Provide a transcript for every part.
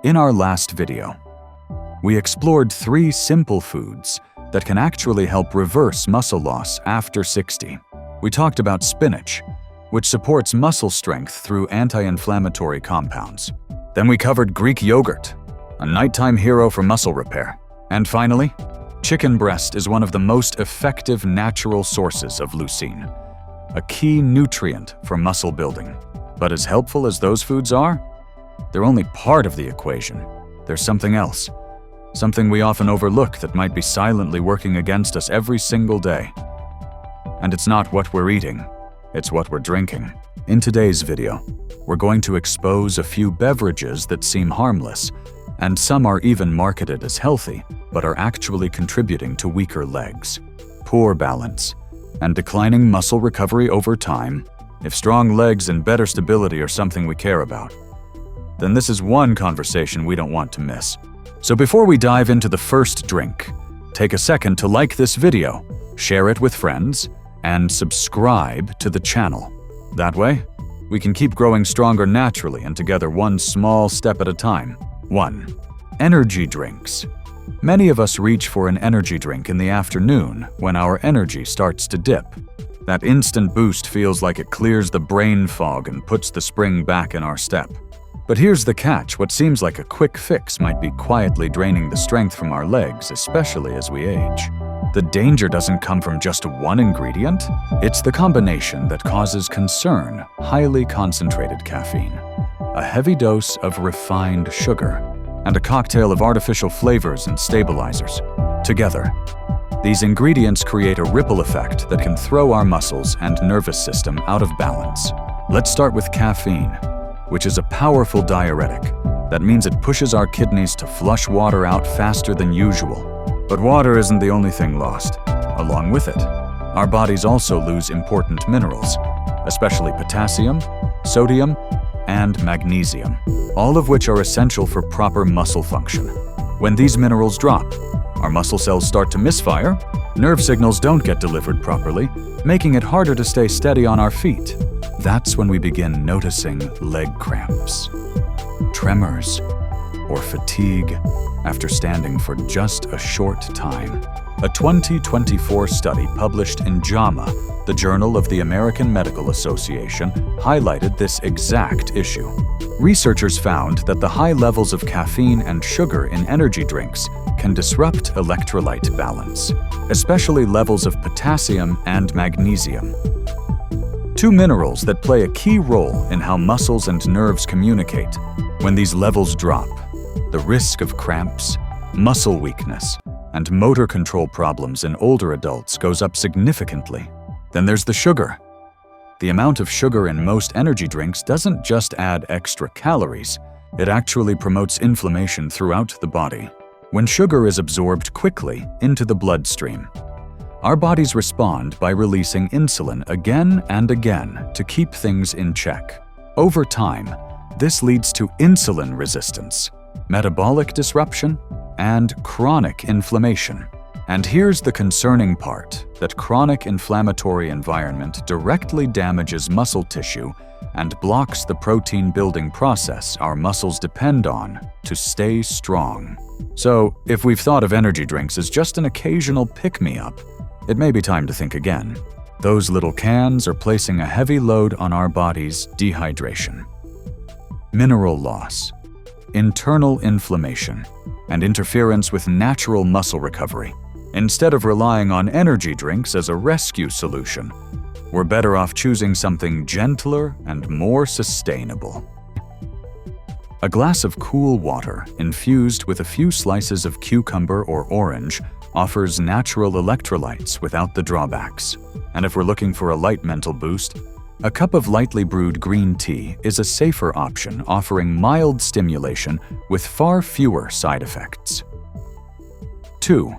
In our last video, we explored 3 simple foods that can actually help reverse muscle loss after 60. We talked about spinach, which supports muscle strength through anti-inflammatory compounds. Then we covered Greek yogurt, a nighttime hero for muscle repair. And finally, chicken breast is one of the most effective natural sources of leucine, a key nutrient for muscle building. But as helpful as those foods are, they're only part of the equation. There's something else, something we often overlook that might be silently working against us every single day. And it's not what we're eating, it's what we're drinking. In today's video, we're going to expose a few beverages that seem harmless, and some are even marketed as healthy, but are actually contributing to weaker legs, poor balance, and declining muscle recovery over time. If strong legs and better stability are something we care about, then this is one conversation we don't want to miss. So before we dive into the first drink, take a second to like this video, share it with friends, and subscribe to the channel. That way, we can keep growing stronger naturally and together one small step at a time. 1. Energy drinks. Many of us reach for an energy drink in the afternoon when our energy starts to dip. That instant boost feels like it clears the brain fog and puts the spring back in our step. But here's the catch: what seems like a quick fix might be quietly draining the strength from our legs, especially as we age. The danger doesn't come from just one ingredient. It's the combination that causes concern: highly concentrated caffeine, a heavy dose of refined sugar, and a cocktail of artificial flavors and stabilizers. Together, these ingredients create a ripple effect that can throw our muscles and nervous system out of balance. Let's start with caffeine, which is a powerful diuretic. That means it pushes our kidneys to flush water out faster than usual. But water isn't the only thing lost. Along with it, our bodies also lose important minerals, especially potassium, sodium, and magnesium, all of which are essential for proper muscle function. When these minerals drop, our muscle cells start to misfire, nerve signals don't get delivered properly, making it harder to stay steady on our feet. That's when we begin noticing leg cramps, tremors, or fatigue after standing for just a short time. A 2024 study published in JAMA, the Journal of the American Medical Association, highlighted this exact issue. Researchers found that the high levels of caffeine and sugar in energy drinks can disrupt electrolyte balance, especially levels of potassium and magnesium, 2 minerals that play a key role in how muscles and nerves communicate. When these levels drop, the risk of cramps, muscle weakness, and motor control problems in older adults goes up significantly. Then there's the sugar. The amount of sugar in most energy drinks doesn't just add extra calories, it actually promotes inflammation throughout the body. When sugar is absorbed quickly into the bloodstream, our bodies respond by releasing insulin again and again to keep things in check. Over time, this leads to insulin resistance, metabolic disruption, and chronic inflammation. And here's the concerning part, that chronic inflammatory environment directly damages muscle tissue and blocks the protein-building process our muscles depend on to stay strong. So, if we've thought of energy drinks as just an occasional pick-me-up, it may be time to think again. Those little cans are placing a heavy load on our body's dehydration, mineral loss, internal inflammation, and interference with natural muscle recovery. Instead of relying on energy drinks as a rescue solution, we're better off choosing something gentler and more sustainable. A glass of cool water infused with a few slices of cucumber or orange offers natural electrolytes without the drawbacks. And if we're looking for a light mental boost, a cup of lightly brewed green tea is a safer option, offering mild stimulation with far fewer side effects. 2.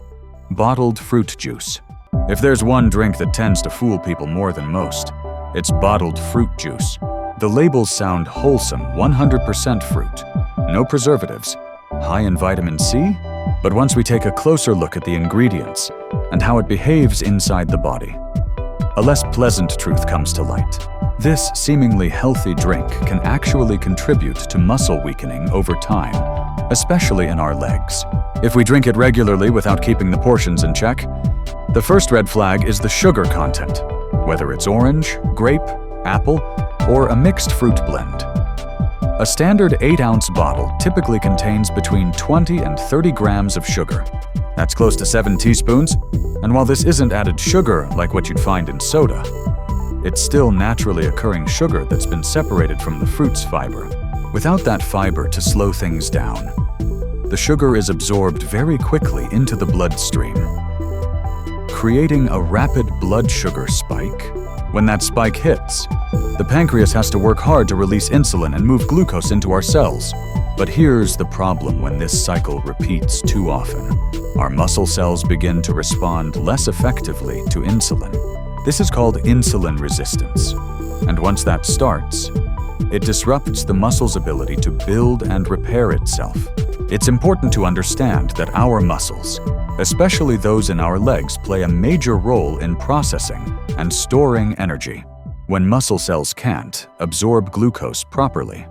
Bottled fruit juice. If there's one drink that tends to fool people more than most, it's bottled fruit juice. The labels sound wholesome: 100% fruit, no preservatives, high in vitamin C. But once we take a closer look at the ingredients and how it behaves inside the body, a less pleasant truth comes to light. This seemingly healthy drink can actually contribute to muscle weakening over time, especially in our legs. If we drink it regularly without keeping the portions in check, the first red flag is the sugar content, whether it's orange, grape, apple, or a mixed fruit blend. A standard 8-ounce bottle typically contains between 20 and 30 grams of sugar. That's close to 7 teaspoons, and while this isn't added sugar like what you'd find in soda, it's still naturally occurring sugar that's been separated from the fruit's fiber. Without that fiber to slow things down, the sugar is absorbed very quickly into the bloodstream, creating a rapid blood sugar spike. When that spike hits, the pancreas has to work hard to release insulin and move glucose into our cells. But here's the problem when this cycle repeats too often. Our muscle cells begin to respond less effectively to insulin. This is called insulin resistance. And once that starts, it disrupts the muscle's ability to build and repair itself. It's important to understand that our muscles, especially those in our legs, play a major role in processing and storing energy. When muscle cells can't absorb glucose properly,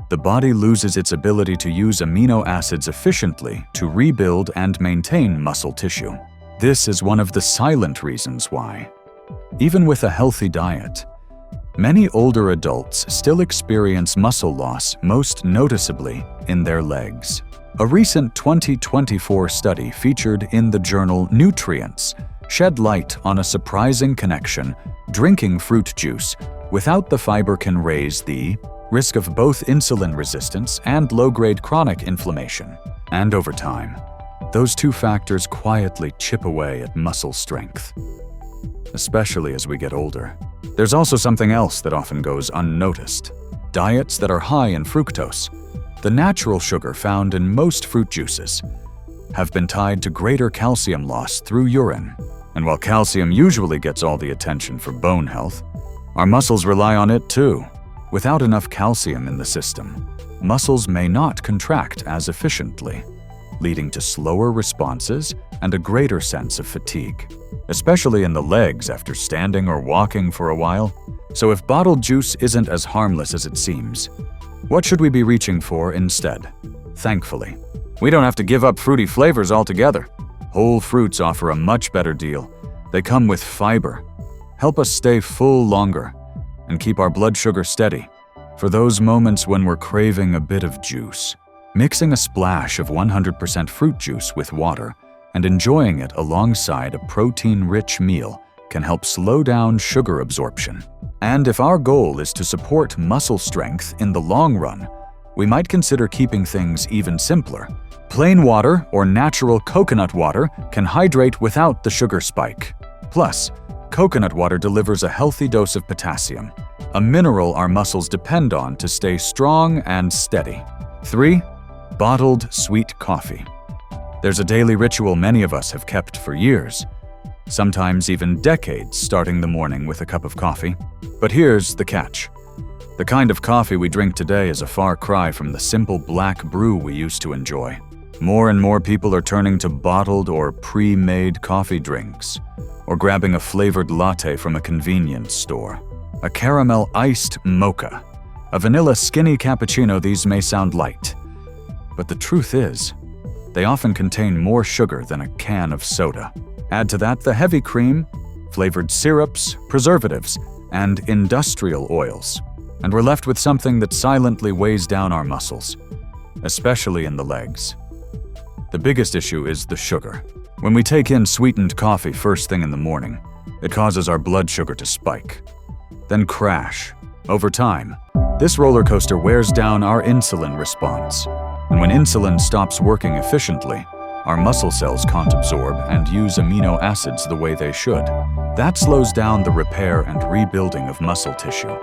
the body loses its ability to use amino acids efficiently to rebuild and maintain muscle tissue. This is one of the silent reasons why, even with a healthy diet, many older adults still experience muscle loss, most noticeably in their legs. A recent 2024 study featured in the journal Nutrients shed light on a surprising connection. Drinking fruit juice without the fiber can raise the risk of both insulin resistance and low-grade chronic inflammation. And over time, those two factors quietly chip away at muscle strength, especially as we get older. There's also something else that often goes unnoticed: diets that are high in fructose, the natural sugar found in most fruit juices, have been tied to greater calcium loss through urine. And while calcium usually gets all the attention for bone health, our muscles rely on it too. Without enough calcium in the system, muscles may not contract as efficiently, leading to slower responses and a greater sense of fatigue, especially in the legs after standing or walking for a while. So if bottled juice isn't as harmless as it seems, what should we be reaching for instead? Thankfully, we don't have to give up fruity flavors altogether. Whole fruits offer a much better deal. They come with fiber, help us stay full longer, and keep our blood sugar steady. For those moments when we're craving a bit of juice, mixing a splash of 100% fruit juice with water and enjoying it alongside a protein-rich meal can help slow down sugar absorption. And if our goal is to support muscle strength in the long run, we might consider keeping things even simpler. Plain water or natural coconut water can hydrate without the sugar spike. Plus, coconut water delivers a healthy dose of potassium, a mineral our muscles depend on to stay strong and steady. 3. Bottled sweet coffee. There's a daily ritual many of us have kept for years, sometimes even decades, starting the morning with a cup of coffee. But here's the catch. The kind of coffee we drink today is a far cry from the simple black brew we used to enjoy. More and more people are turning to bottled or pre-made coffee drinks, or grabbing a flavored latte from a convenience store. A caramel iced mocha, a vanilla skinny cappuccino. These may sound light, but the truth is, they often contain more sugar than a can of soda. Add to that the heavy cream, flavored syrups, preservatives, and industrial oils, and we're left with something that silently weighs down our muscles, especially in the legs. The biggest issue is the sugar. When we take in sweetened coffee first thing in the morning, it causes our blood sugar to spike, then crash. Over time, this roller coaster wears down our insulin response. And when insulin stops working efficiently, our muscle cells can't absorb and use amino acids the way they should. That slows down the repair and rebuilding of muscle tissue,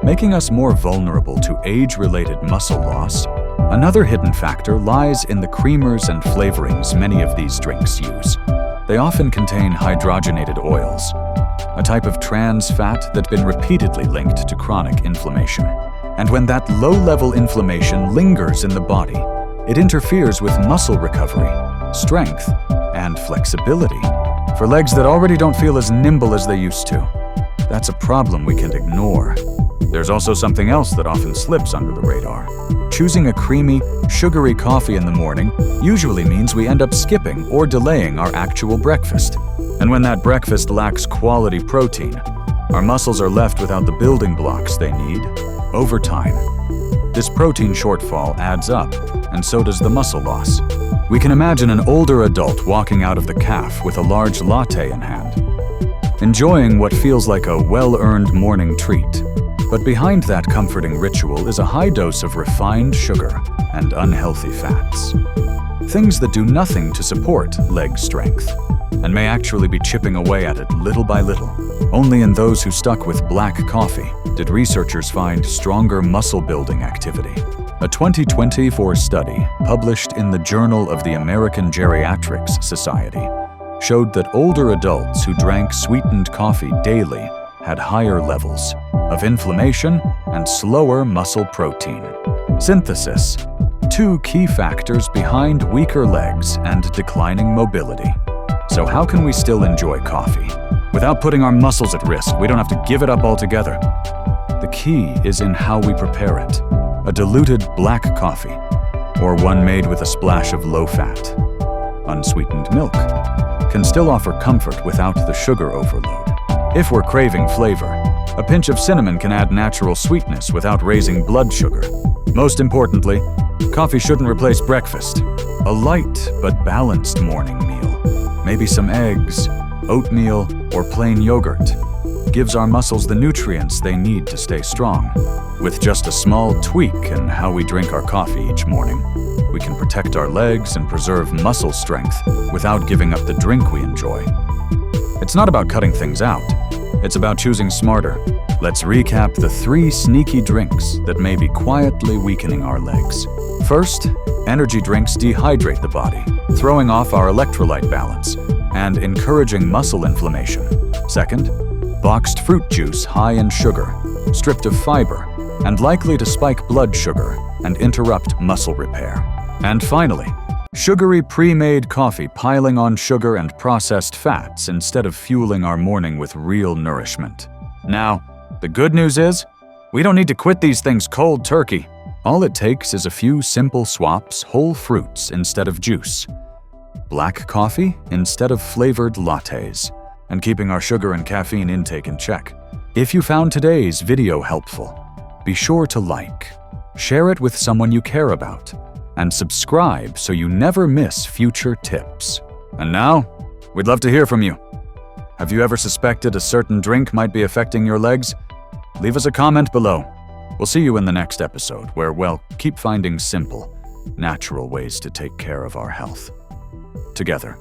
making us more vulnerable to age-related muscle loss. Another hidden factor lies in the creamers and flavorings many of these drinks use. They often contain hydrogenated oils, a type of trans fat that's been repeatedly linked to chronic inflammation. And when that low-level inflammation lingers in the body, it interferes with muscle recovery, strength, and flexibility. For legs that already don't feel as nimble as they used to, that's a problem we can't ignore. There's also something else that often slips under the radar. Choosing a creamy, sugary coffee in the morning usually means we end up skipping or delaying our actual breakfast. And when that breakfast lacks quality protein, our muscles are left without the building blocks they need over time. This protein shortfall adds up, and so does the muscle loss. We can imagine an older adult walking out of the cafe with a large latte in hand, enjoying what feels like a well-earned morning treat. But behind that comforting ritual is a high dose of refined sugar and unhealthy fats. Things that do nothing to support leg strength, and may actually be chipping away at it little by little. Only in those who stuck with black coffee did researchers find stronger muscle-building activity. A 2024 study published in the Journal of the American Geriatrics Society showed that older adults who drank sweetened coffee daily had higher levels of inflammation and slower muscle protein synthesis, two key factors behind weaker legs and declining mobility. So how can we still enjoy coffee without putting our muscles at risk? We don't have to give it up altogether. The key is in how we prepare it. A diluted black coffee, or one made with a splash of low-fat, unsweetened milk, can still offer comfort without the sugar overload. If we're craving flavor, a pinch of cinnamon can add natural sweetness without raising blood sugar. Most importantly, coffee shouldn't replace breakfast. A light but balanced morning meal, maybe some eggs, oatmeal, or plain yogurt, gives our muscles the nutrients they need to stay strong. With just a small tweak in how we drink our coffee each morning, we can protect our legs and preserve muscle strength without giving up the drink we enjoy. It's not about cutting things out. It's about choosing smarter. Let's recap the 3 sneaky drinks that may be quietly weakening our legs. First, energy drinks dehydrate the body, throwing off our electrolyte balance and encouraging muscle inflammation. Second, boxed fruit juice high in sugar, stripped of fiber, and likely to spike blood sugar and interrupt muscle repair. And finally, sugary pre-made coffee piling on sugar and processed fats instead of fueling our morning with real nourishment. Now, the good news is, we don't need to quit these things cold turkey. All it takes is a few simple swaps, whole fruits instead of juice, black coffee instead of flavored lattes, and keeping our sugar and caffeine intake in check. If you found today's video helpful, be sure to like, share it with someone you care about, and subscribe so you never miss future tips. And now, we'd love to hear from you. Have you ever suspected a certain drink might be affecting your legs? Leave us a comment below. We'll see you in the next episode where we'll keep finding simple, natural ways to take care of our health together.